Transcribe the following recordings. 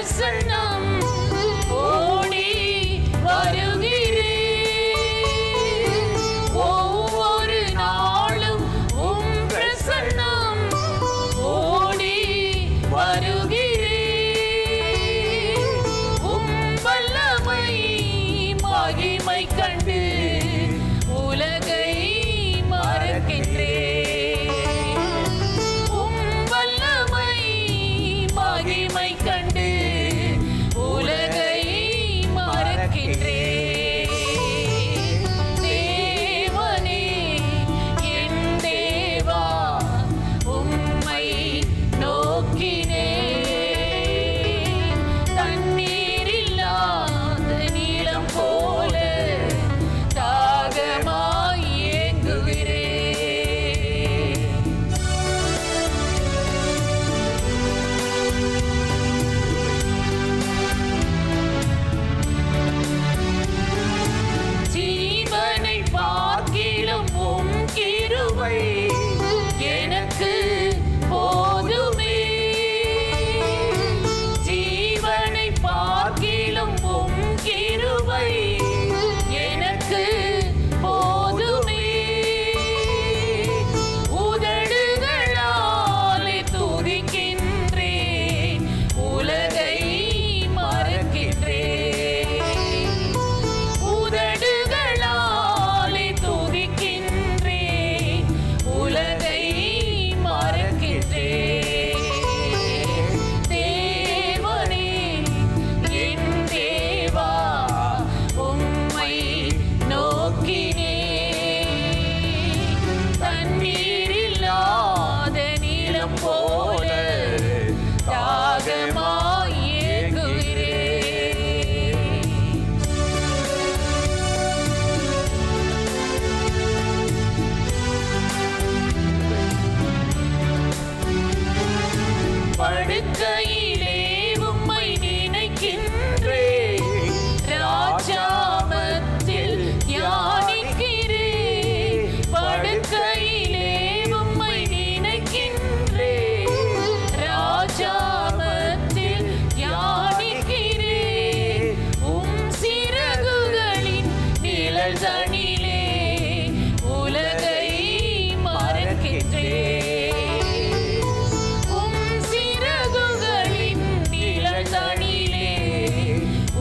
பிரசன்னம் ஓடி வருகிறேன். ஒவ்வொரு நாளும் உம் பிரசன்னம் ஓடி வருகிறேன். உம் வல்லமை மகிமை கண்டு உலகை மறக்கின்றேன். உம் வல்லமை மகிமை கண்டு உலகை மறக்கின்றேன். தேவனே என் தேவா உம்மை நோக்கினேன். தண்ணீர் இல்லாத நீலம் போல தாகமாய் ஏங்குகிறேன். ஜீவனை பார்க்கிலும் உம் கிருபை எனக்கு போதுமே. ஜீவனை பார்க்கிலும் உம் கிருபை எனக்கு போதுமே. உதடுகளாலே துதிக்கின்றேன், உலகை மறக்கின்றேன். உதடுகளாலே துதிக்கின்றேன், உலகை மறக்கின்றேன். தேவனே என் தேவா உம்மை நோக்கினேன். தண்ணீர் இல்லாத நீலம் போல தாகமாய் ஏங்குகிறேன். படுக்கையிலே உம்மை நினைக்கின்றேன், ராஜாமத்தில் தியானிக்கிறேன். படுக்கையிலே உம்மை நினைக்கின்றேன், ராஜாமத்தில் தியானிக்கிறேன். உம் சிறகுகளின் நிழல் தனிலே உலகை மறக்கின்றேன். உம் சிறகுகளின் நிழல் தனிலே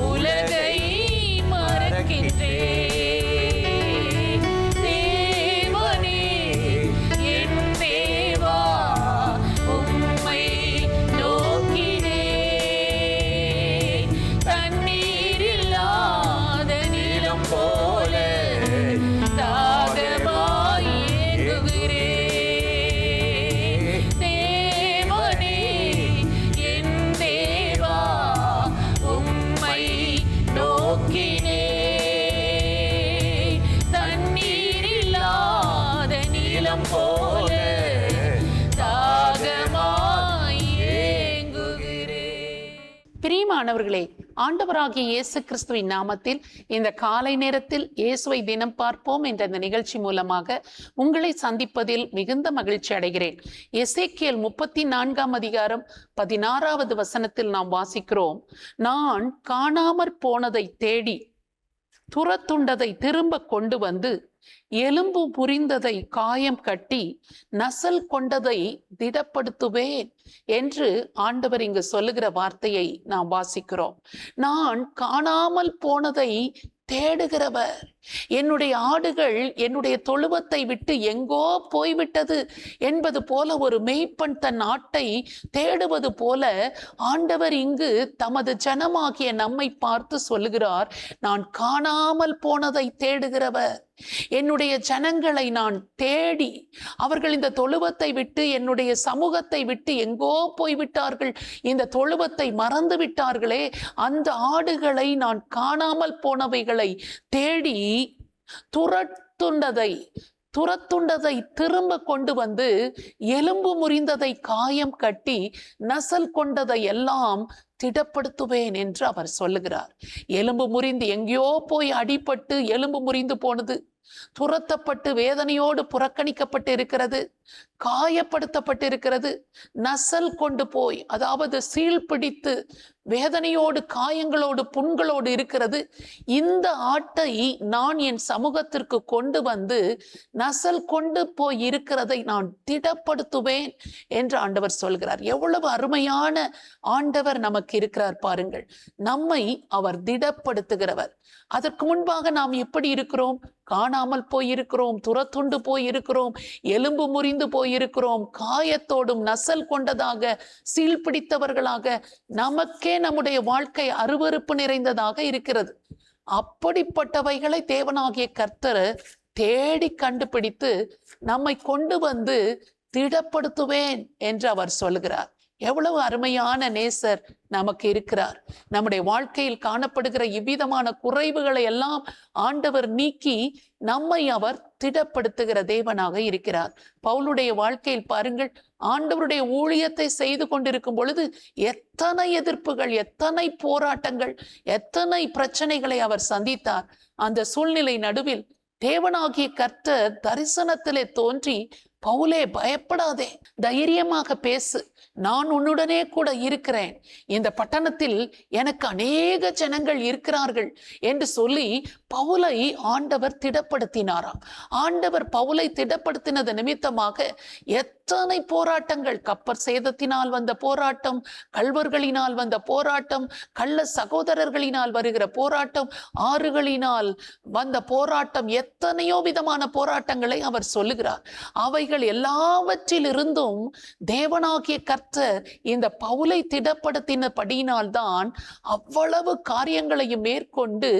உலகை மறக்கின்றேன். தேவனே என் தேவா உம்மை நோக்கினேன். தண்ணீர் இல்லாத நீலம் போல தாகமாய் ஏங்குகிறேன். தேவனே என் தேவா உம்மை நோக்கினேன். தண்ணீர் இல்லாத நீலம் போல தாகமாய் ஏங்குகிறேன். பிரியமானவர்களே, ஆண்டவராகிய இயேசு கிறிஸ்துவின் நாமத்தில் இந்த காலை நேரத்தில் இயேசுவை தினம் பார்ப்போம் என்ற இந்த நிகழ்ச்சி மூலமாக உங்களை சந்திப்பதில் மிகுந்த மகிழ்ச்சி அடைகிறேன். எசேக்கியேல் 34 அதிகாரம் 16வது வசனத்தில் நாம் வாசிக்கிறோம், நான் காணாமற் போனதை தேடி துரத்துண்டதை திரும்ப கொண்டு வந்து எலும்பு புரிந்ததை காயம் கட்டி நசல் கொண்டதை திடப்படுத்துவேன் என்று ஆண்டவர் இங்கு சொல்லுகிற வார்த்தையை நாம் வாசிக்கிறோம். நான் காணாமல் போனதை தேடுகிறவர். என்னுடைய ஆடுகள் என்னுடைய தொழுவத்தை விட்டு எங்கோ போய்விட்டது என்பது போல ஒரு மேய்ப்பன் தன் ஆட்டை தேடுவது போல ஆண்டவர் இங்கு தமது ஜனமாகிய நம்மை பார்த்து சொல்லுகிறார், நான் காணாமல் போனதை தேடுகிறவர். என்னுடைய ஜனங்களை நான் தேடி, அவர்கள் இந்த தொழுவத்தை விட்டு என்னுடைய சமூகத்தை விட்டு எங்கோ போய்விட்டார்கள், இந்த தொழுவத்தை மறந்து விட்டார்களே, அந்த ஆடுகளை நான் காணாமல் போனவைகளை தேடி துரத்துண்டதை திரும்ப கொண்டு வந்து எலும்பு முறிந்ததை காயம் கட்டி நசல் கொண்டதை எல்லாம் திடப்படுத்துவேன் என்று அவர் சொல்லுகிறார். எலும்பு முறிந்து எங்கேயோ போய் அடிபட்டு எலும்பு முறிந்து போனது, துரத்தப்பட்டு வேதனையோடு புறக்கணிக்கப்பட்டு இருக்கிறது, காயப்படுத்தப்பட்டு இருக்கிறது, நசல் கொண்டு போய், அதாவது சீல் பிடித்து வேதனையோடு, காயங்களோடு, புண்களோடு இருக்கிறது. இந்த ஆட்டை நான் என் சமூகத்திற்கு கொண்டு வந்து நசல் கொண்டு போய் இருக்கிறதை நான் திடப்படுத்துவேன் என்று ஆண்டவர் சொல்கிறார். எவ்வளவு அருமையான ஆண்டவர் நமக்கு இருக்கிறார் பாருங்கள். நம்மை அவர் திடப்படுத்துகிறவர். அதற்கு முன்பாக நாம் எப்படி இருக்கிறோம்? காணாமல் போயிருக்கிறோம், துரத்துண்டு போயிருக்கிறோம், எலும்பு முறிந்து போயிருக்கிறோம், காயத்தோடும் நசல் கொண்டதாக, சீல் பிடித்தவர்களாக, நமக்கே நம்முடைய வாழ்க்கை அருவருப்பு நிறைந்ததாக இருக்கிறது. அப்படிப்பட்டவைகளை தேவனாகிய கர்த்தர் தேடி கண்டுபிடித்து நம்மை கொண்டு வந்து திடப்படுத்துவேன் என்று அவர் சொல்கிறார். எவ்வளவு அருமையான நேசர் நமக்கு இருக்கிறார். நம்முடைய வாழ்க்கையில் காணப்படுகிற இவ்விதமான குறைவுகளை எல்லாம் ஆண்டவர் நீக்கி நம்மை அவர் திடப்படுத்துகிற தேவனாக இருக்கிறார். பவுலுடைய வாழ்க்கையில் பாருங்கள், ஆண்டவருடைய ஊழியத்தை செய்து கொண்டிருக்கும் பொழுது எத்தனை எதிர்ப்புகள், எத்தனை போராட்டங்கள், எத்தனை பிரச்சனைகளை அவர் சந்தித்தார். அந்த சூழ்நிலை நடுவில் தேவனாகிய கர்த்தர் தரிசனத்திலே தோன்றி, பவுலே பயப்படாதே, தைரியமாக பேசு, நான் உன்னுடனே கூட இருக்கிறேன், இந்த பட்டணத்தில் எனக்கு அநேக ஜனங்கள் இருக்கிறார்கள் என்று சொல்லி பவுலை ஆண்டவர் திடப்படுத்தினாராம். ஆண்டவர் பவுலை திடப்படுத்தினது நிமித்தமாக எத்தனை போராட்டங்கள், கப்பர் சேதத்தினால் வந்த போராட்டம், கள்வர்களினால் வந்த போராட்டம், கள்ள சகோதரர்களினால் வருகிற போராட்டம், ஆறுகளினால் வந்த போராட்டம், எத்தனையோ விதமான போராட்டங்களை அவர் சொல்லுகிறார். அவைகள் எல்லாவற்றிலிருந்தும் தேவனாகிய கர்த்தர் இந்த பவுலை திடப்படுத்தினபடியினால்தான் அவ்வளவு காரியங்களையும் மேற்கொண்டு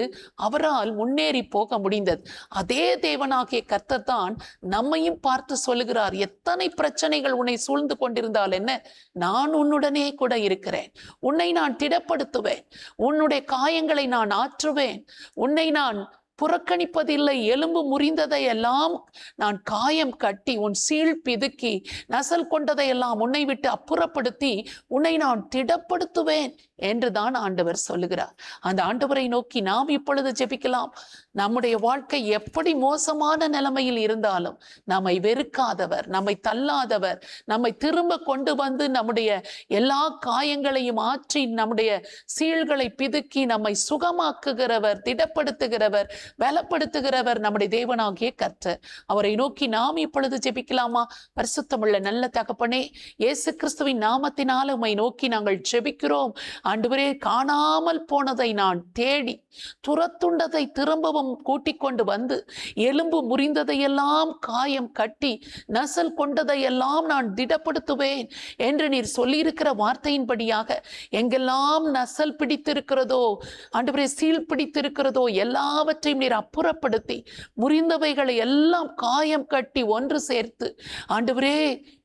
அவரால் முன்னேறி போக முடிந்தது. அதே தேவனாகிய கர்த்தர் தான் நம்மையும் பார்த்து சொல்லுகிறார், எத்தனை பிரச்சனைகள் உன்னை சூழ்ந்து கொண்டிருந்தால் என்ன, நான் உன்னுடனே கூட இருக்கிறேன், உன்னை நான் திடப்படுத்துவேன், உன்னுடைய காயங்களை நான் ஆற்றுவேன், உன்னை நான் புறக்கணிப்பதில்லை, எலும்பு முறிந்ததை எல்லாம் நான் காயம் கட்டி, உன் சீழ் பிதுக்கி, நசல் கொண்டதை எல்லாம் உன்னை விட்டு அப்புறப்படுத்தி உன்னை நான் திடப்படுத்துவேன் என்றுதான் ஆண்டவர் சொல்லுகிறார். அந்த ஆண்டவரை நோக்கி நாம் இப்பொழுது ஜெபிக்கலாம். நம்முடைய வாழ்க்கை எப்படி மோசமான நிலைமையில் இருந்தாலும் நம்மை வெறுக்காதவர், நம்மை தள்ளாதவர், நம்மை திரும்ப கொண்டு வந்து நம்முடைய எல்லா காயங்களையும் ஆற்றி நம்முடைய சீழ்களை பிதுக்கி நம்மை சுகமாக்குகிறவர், திடப்படுத்துகிறவர், பலப்படுத்துகிறவர் நம்முடைய தேவனாகிய கர்த்தர். அவரை நோக்கி நாம் இப்பொழுது ஜெபிக்கலாமா? பரிசுத்தமுள்ள நல்ல தகப்பனே, இயேசு கிறிஸ்துவின் நாமத்தினால் உம்மை நோக்கி நாங்கள் ஜெபிக்கிறோம். ஆண்டவரே, காணாமல் போனதை நான் தேடி, துரத்துண்டதை திரும்பவும் கூட்டிக் கொண்டு வந்து, எலும்பு முறிந்ததையெல்லாம் காயம் கட்டி, நசல் கொண்டதையெல்லாம் நான் திடப்படுத்துவேன் என்று நீர் சொல்லியிருக்கிற வார்த்தையின்படியாக எங்கெல்லாம் நசல் பிடித்திருக்கிறதோ, ஆண்டவரே சீல் பிடித்திருக்கிறதோ எல்லாவற்றையும் நீர் அப்புறப்படுத்தி, முறிந்தவைகளை எல்லாம் காயம் கட்டி ஒன்று சேர்த்து, ஆண்டவரே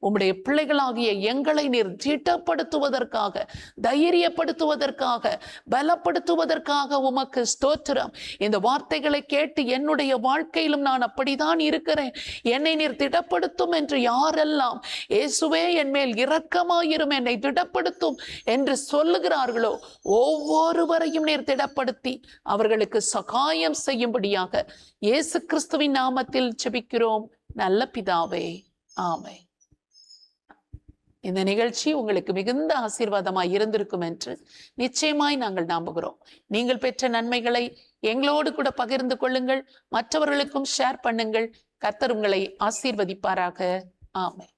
உம்முடைய பிள்ளைகளாகிய எங்களை நீர் திடப்படுத்துவதற்காக, தைரியப்படுத்துவதற்காக, பலப்படுத்துவதற்காக உமக்கு ஸ்தோத்திரம். இந்த வார்த்தைகளை கேட்டு என்னுடைய வாழ்க்கையிலும் நான் அப்படித்தான் இருக்கிறேன், என்னை நீர் திடப்படுத்தும் என்று யாரெல்லாம் இயேசுவே என் மேல் இரக்கமாயிரும், என்னை திடப்படுத்தும் என்று சொல்லுகிறார்களோ ஒவ்வொருவரையும் நீர் திடப்படுத்தி அவர்களுக்கு சகாயம் செய்யும்படியாக இயேசு கிறிஸ்துவின் நாமத்தில் ஜெபிக்கிறோம் நல்ல பிதாவே, ஆமென். இந்த நிகழ்ச்சி உங்களுக்கு மிகுந்த ஆசீர்வாதமாய் இருந்திருக்கும் என்று நிச்சயமாய் நாங்கள் நம்புகிறோம். நீங்கள் பெற்ற நன்மைகளை எங்களோடு கூட பகிர்ந்து கொள்ளுங்கள், மற்றவர்களுக்கும் ஷேர் பண்ணுங்கள். கர்த்தர் உங்களை ஆசீர்வதிப்பாராக. ஆமென்.